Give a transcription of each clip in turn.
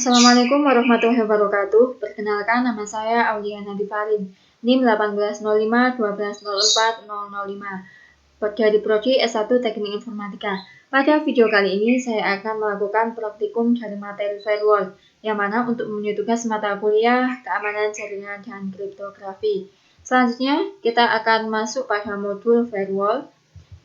Assalamualaikum warahmatullahi wabarakatuh. Perkenalkan, nama saya Auliana Difarin, NIM 1805-1204-005, dari Prodi S1 Teknik Informatika. Pada video kali ini, saya akan melakukan praktikum dari materi firewall, yang mana untuk memenuhi tugas mata kuliah keamanan jaringan dan kriptografi. Selanjutnya, kita akan masuk pada modul firewall,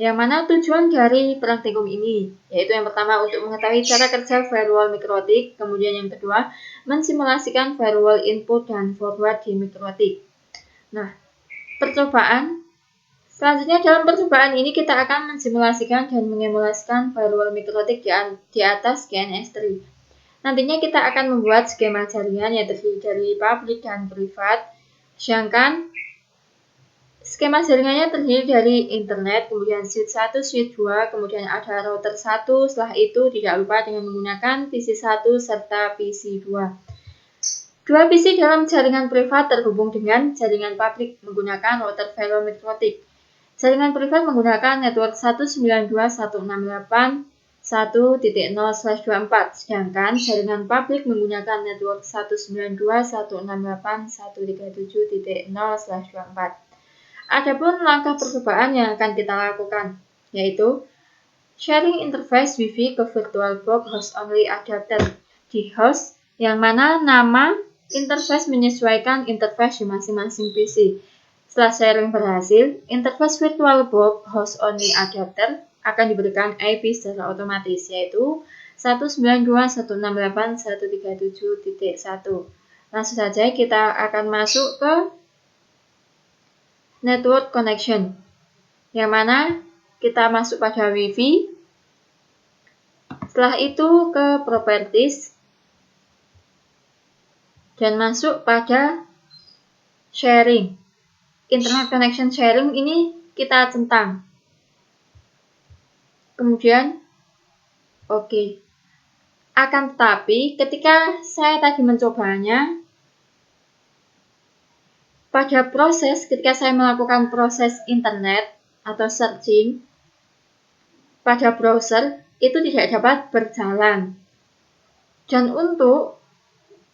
yang mana tujuan dari praktikum ini, yaitu yang pertama untuk mengetahui cara kerja firewall mikrotik, kemudian yang kedua mensimulasikan firewall input dan forward di mikrotik. Nah, selanjutnya dalam percobaan ini kita akan mensimulasikan dan mengemulasikan firewall mikrotik di atas GNS3. Nantinya kita akan membuat skema jaringan yang terdiri dari public dan privat, sedangkan skema jaringannya terdiri dari internet, kemudian switch 1, switch 2, kemudian ada router 1, setelah itu tidak lupa dengan menggunakan PC 1 serta PC 2. Dua PC dalam jaringan privat terhubung dengan jaringan publik menggunakan router firewall mikrotik. Jaringan privat menggunakan network 192.168.1.0/24, sedangkan jaringan publik menggunakan network 192.168.1.37.0/24. Adapun langkah percobaan yang akan kita lakukan, yaitu sharing interface Wi-Fi ke VirtualBox host only adapter di host, yang mana nama interface menyesuaikan interface di masing-masing PC. Setelah sharing berhasil, interface VirtualBox host only adapter akan diberikan IP secara otomatis, yaitu 192.168.1.37.1. Langsung saja kita akan masuk ke network connection, yang mana kita masuk pada Wi-Fi. Setelah itu ke properties dan masuk pada sharing. Internet connection sharing ini kita centang. Kemudian oke. Akan tetapi ketika saya tadi mencobanya, pada ketika saya melakukan proses internet atau searching pada browser, itu tidak dapat berjalan. Dan untuk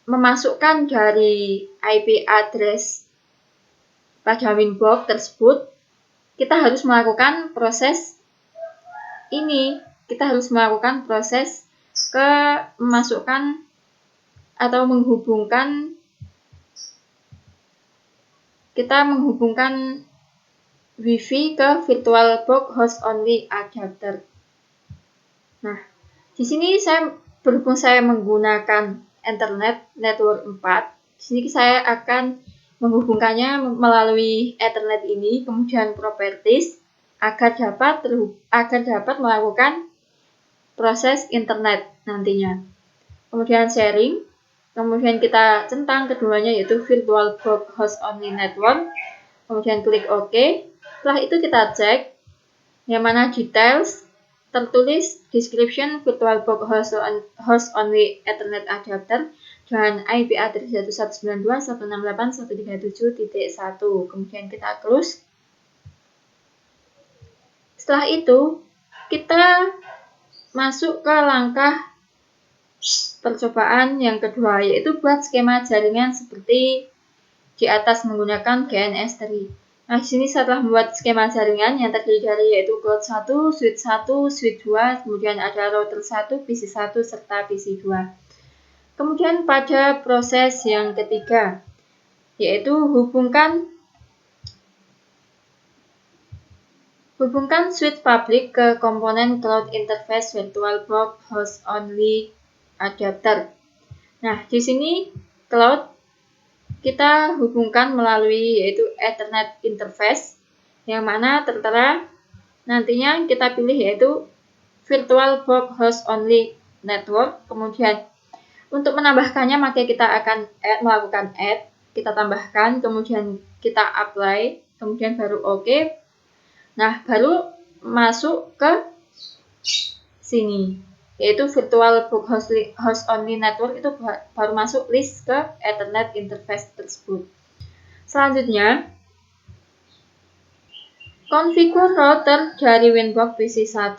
memasukkan dari IP address pada Winbox tersebut, kita harus melakukan proses ini. Kita harus melakukan proses memasukkan atau menghubungkan Wi-Fi ke VirtualBox host only adapter. Nah, di sini berhubung saya menggunakan internet network 4, di sini saya akan menghubungkannya melalui Ethernet ini, kemudian properties agar dapat melakukan proses internet nantinya. Kemudian sharing. Kemudian kita centang keduanya, yaitu VirtualBox host only network. Kemudian klik OK. Setelah itu kita cek, yang mana details tertulis description VirtualBox host only Ethernet adapter dengan IP address 192.168.1.37.1. Kemudian kita close. Setelah itu kita masuk ke langkah percobaan yang kedua, yaitu buat skema jaringan seperti di atas menggunakan GNS3. Nah, di sini setelah membuat skema jaringan yang terdiri dari yaitu cloud 1, switch 1, switch 2, kemudian ada router 1, PC 1 serta PC 2. Kemudian pada proses yang ketiga, yaitu hubungkan switch public ke komponen cloud interface VirtualBox host only adapter. Nah, di sini cloud kita hubungkan melalui yaitu Ethernet interface, yang mana tertera nantinya kita pilih yaitu VirtualBox host only network. Kemudian untuk menambahkannya maka kita akan melakukan add, kita tambahkan, kemudian kita apply, kemudian baru OK. Nah, baru masuk ke sini, yaitu VirtualBox host only network, itu baru masuk list ke Ethernet interface tersebut. Selanjutnya, konfigur router dari Winbox PC 1.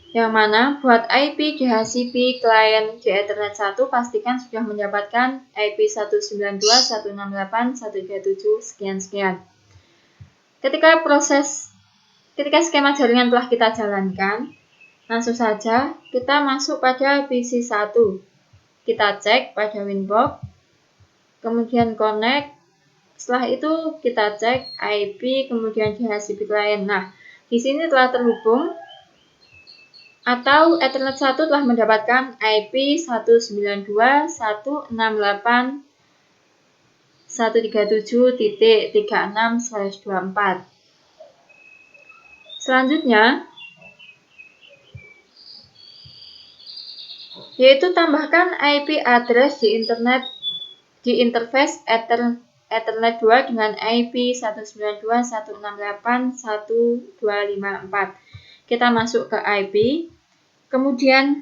Yang mana buat IP DHCP klien di Ethernet 1 pastikan sudah mendapatkan IP 192.168.137 sekian. Ketika skema jaringan telah kita jalankan, langsung saja kita masuk pada PC 1. Kita cek pada Winbox, kemudian connect. Setelah itu kita cek IP, kemudian DHCP klien. Nah, di sini telah terhubung atau Ethernet 1 telah mendapatkan IP 192.168.137.36/24. Selanjutnya, yaitu tambahkan IP address di interface Ethernet 2 dengan IP 192.168.1254. Kita masuk ke IP, kemudian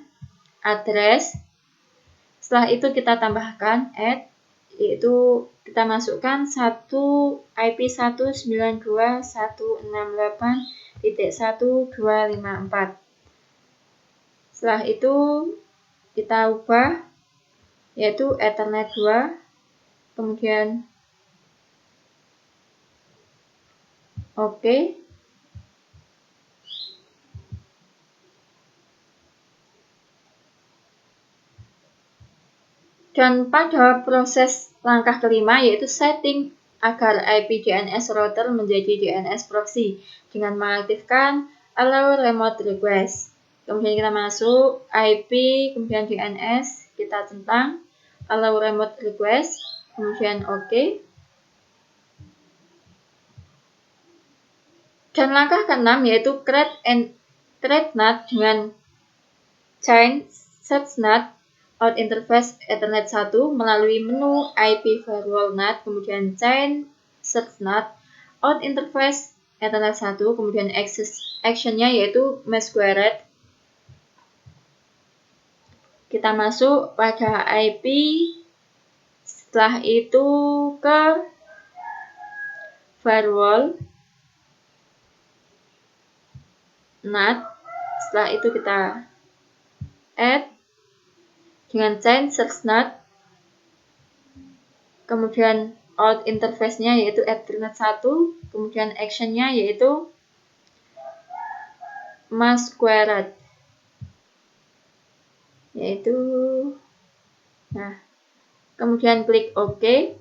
address. Setelah itu kita tambahkan add, yaitu kita masukkan IP 192.168.1254. Setelah itu kita ubah, yaitu Ethernet 2, kemudian OK. Dan pada proses langkah kelima, yaitu setting agar IP DNS router menjadi DNS proxy dengan mengaktifkan Allow Remote Request. Kemudian kita masuk IP, kemudian DNS, kita centang Allow Remote Request, kemudian OK. Dan langkah ke-6 yaitu create NAT dengan chain search NAT out interface Ethernet 1 melalui menu IP firewall NAT, kemudian chain search NAT out interface Ethernet 1, kemudian action-nya yaitu mesh squared. Kita masuk pada IP, setelah itu ke firewall NAT, setelah itu kita add dengan chain search NAT, kemudian out interface-nya yaitu Ethernet 1, kemudian action-nya yaitu mesh squared, yaitu kemudian klik OK.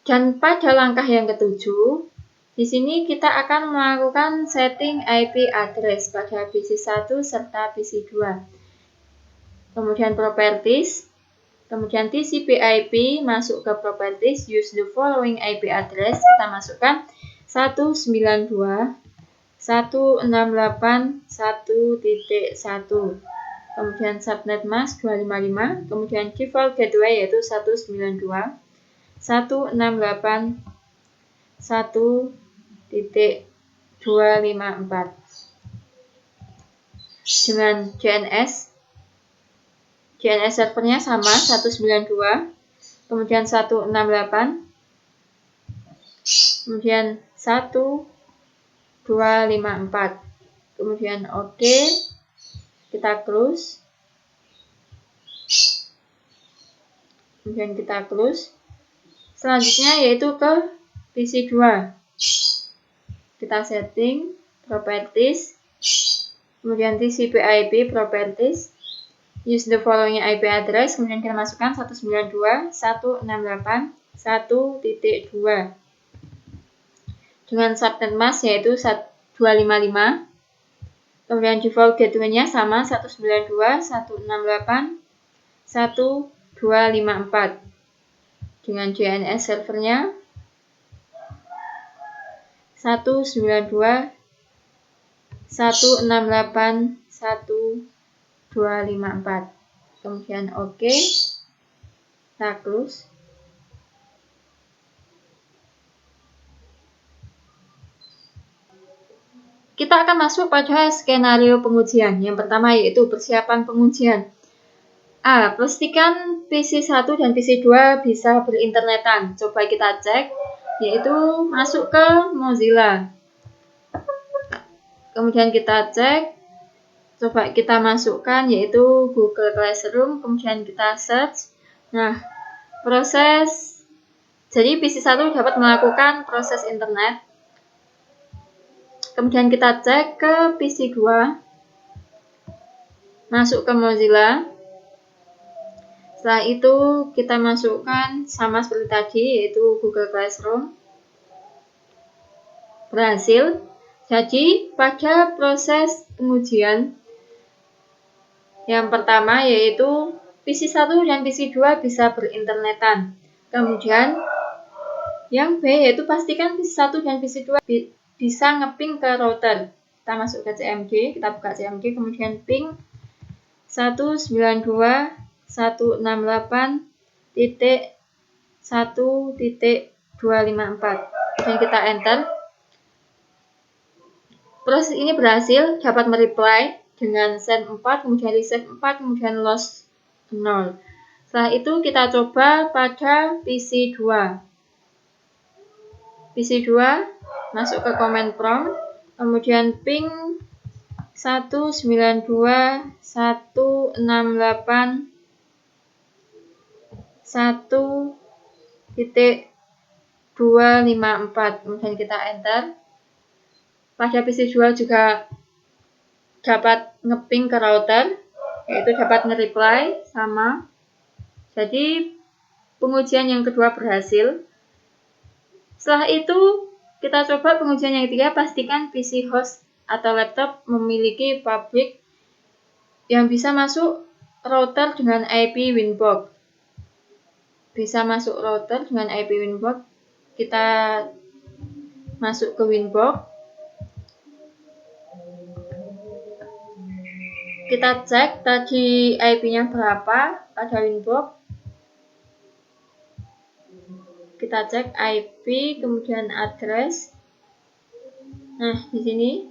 Dan pada langkah yang ketujuh, di sini kita akan melakukan setting IP address pada PC 1 serta PC 2. Kemudian properties, kemudian TCP IP, masuk ke properties, use the following IP address, kita masukkan 192.168.1.1, kemudian subnet mask 255, kemudian default gateway yaitu 192.168.1.254 dengan DNS servernya sama 192, kemudian 168, kemudian 1.254, kemudian OK, kita close, kemudian kita close. Selanjutnya yaitu ke PC 2, kita setting properties, kemudian TCP IP properties, use the following IP address, kemudian kita masukkan 192.168.1.2 dengan subnet mask yaitu 255, kemudian default gateway-nya sama 192.168.1.254 dengan DNS servernya 192.168.1.254, kemudian OK, kita close. Kita akan masuk pada skenario pengujian. Yang pertama yaitu persiapan pengujian. Pastikan PC 1 dan PC 2 bisa berinternetan. Coba kita cek yaitu masuk ke Mozilla. Kemudian kita cek, coba kita masukkan yaitu Google Classroom, kemudian kita search. Nah, jadi PC 1 dapat melakukan proses internet. Kemudian kita cek ke PC 2, masuk ke Mozilla. Setelah itu kita masukkan sama seperti tadi, yaitu Google Classroom. Berhasil. Jadi pada proses pengujian yang pertama yaitu PC 1 dan PC 2 bisa berinternetan. Kemudian yang B yaitu pastikan PC 1 dan PC 2 bisa ngeping ke router. Kita masuk ke CMD, kita buka CMD, kemudian ping 192.168.1.254 dan kita enter. Proses ini berhasil, dapat mereply dengan send 4, kemudian receive 4, kemudian loss 0. Setelah itu kita coba pada PC 2. PC 2 masuk ke command prompt, kemudian ping 192.168.1.254, kemudian kita enter. Pada PC 2 juga dapat ngeping ke router, yaitu dapat nge-reply sama. Jadi pengujian yang kedua berhasil. Setelah itu kita coba pengujian yang ketiga, pastikan PC host atau laptop memiliki public yang bisa masuk router dengan IP Winbox. Bisa masuk router dengan IP Winbox. Kita masuk ke Winbox. Kita cek tadi IP-nya berapa pada Winbox. Kita cek IP, kemudian address. Nah, di sini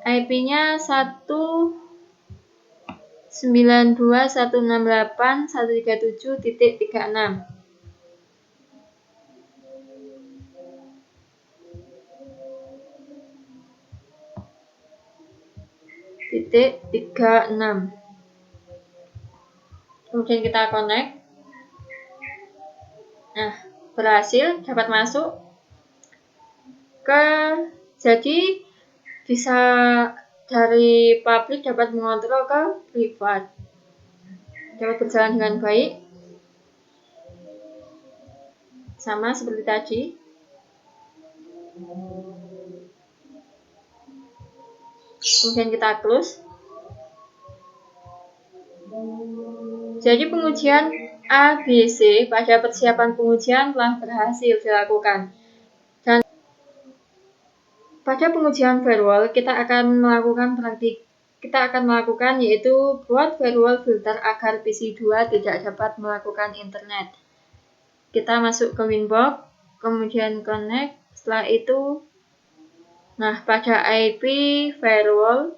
IP-nya 192.168.137.36. Kemudian kita connect. Nah, berhasil, dapat masuk jadi bisa dari public dapat mengontrol ke privat. Dapat berjalan dengan baik. Sama seperti tadi. Kemudian kita close. Jadi pengujian ABC pada persiapan pengujian telah berhasil dilakukan. Dan pada pengujian firewall kita akan melakukan yaitu buat firewall filter agar PC 2 tidak dapat melakukan internet. Kita masuk ke Winbox, kemudian connect. Setelah itu, nah pada IP firewall,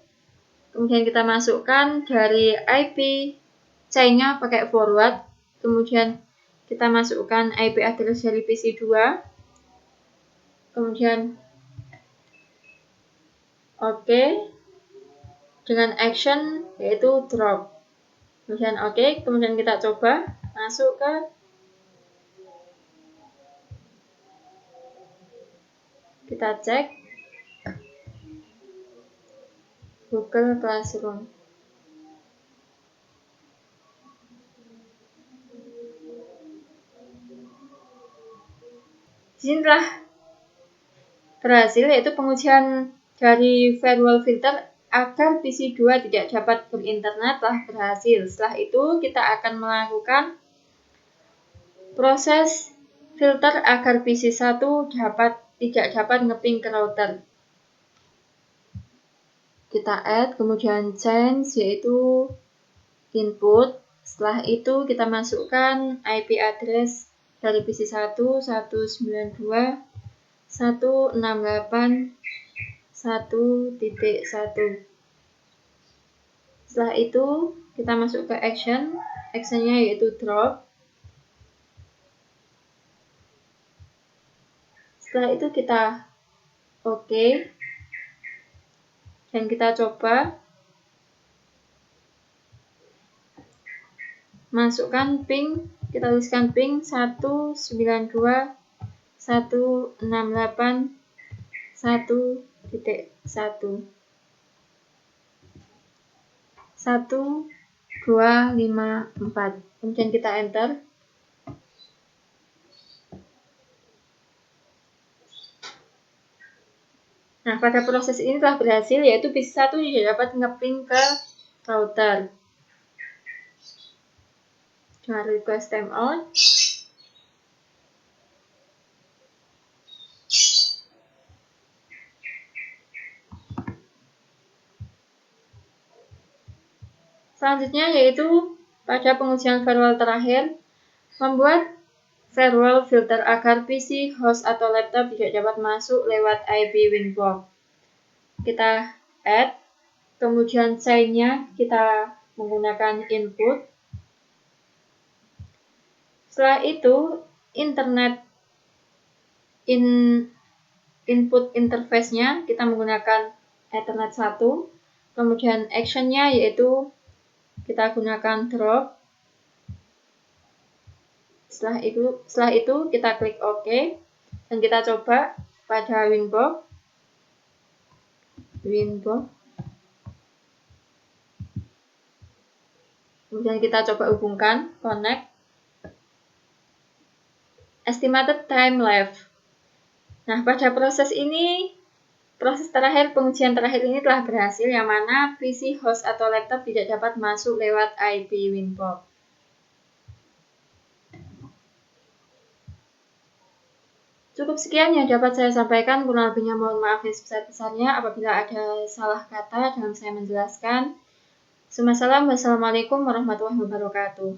kemudian kita masukkan dari IP chain-nya pakai forward, kemudian kita masukkan IP address dari PC 2, kemudian OK dengan action yaitu drop, kemudian OK, kemudian kita coba masuk ke kita cek Google Classroom. Di sini telah berhasil yaitu pengujian dari firewall filter agar PC 2 tidak dapat berinternet telah berhasil. Setelah itu kita akan melakukan proses filter agar PC 1 tidak dapat ngeping ke router. Kita add, kemudian change yaitu input. Setelah itu kita masukkan IP address dari PC 1 192.168.1.1. Setelah itu kita masuk ke actionnya yaitu drop. Setelah itu kita oke. Dan kita coba masukkan ping, kita tuliskan ping 192.168.1.1 1254. Kemudian kita enter. Nah, pada proses ini telah berhasil, yaitu PC1 tidak dapat nge-ping ke router. Dengan request timeout. Selanjutnya yaitu pada pengujian firewall terakhir, membuat firewall filter agar PC, host, atau laptop tidak dapat masuk lewat IP WinProp. Kita add, kemudian sign-nya kita menggunakan input. Setelah itu, input interface-nya kita menggunakan Ethernet 1. Kemudian action-nya yaitu kita gunakan drop. Setelah itu kita klik OK dan kita coba pada WinProp. Kemudian kita coba hubungkan, connect. Estimated time left. Nah, pada proses terakhir, pengujian terakhir ini telah berhasil, yang mana PC, host, atau laptop tidak dapat masuk lewat IP WinProp. Cukup sekian yang dapat saya sampaikan, kurang lebihnya mohon maaf yang sebesar-besarnya apabila ada salah kata dalam saya menjelaskan. Wassalamualaikum warahmatullahi wabarakatuh.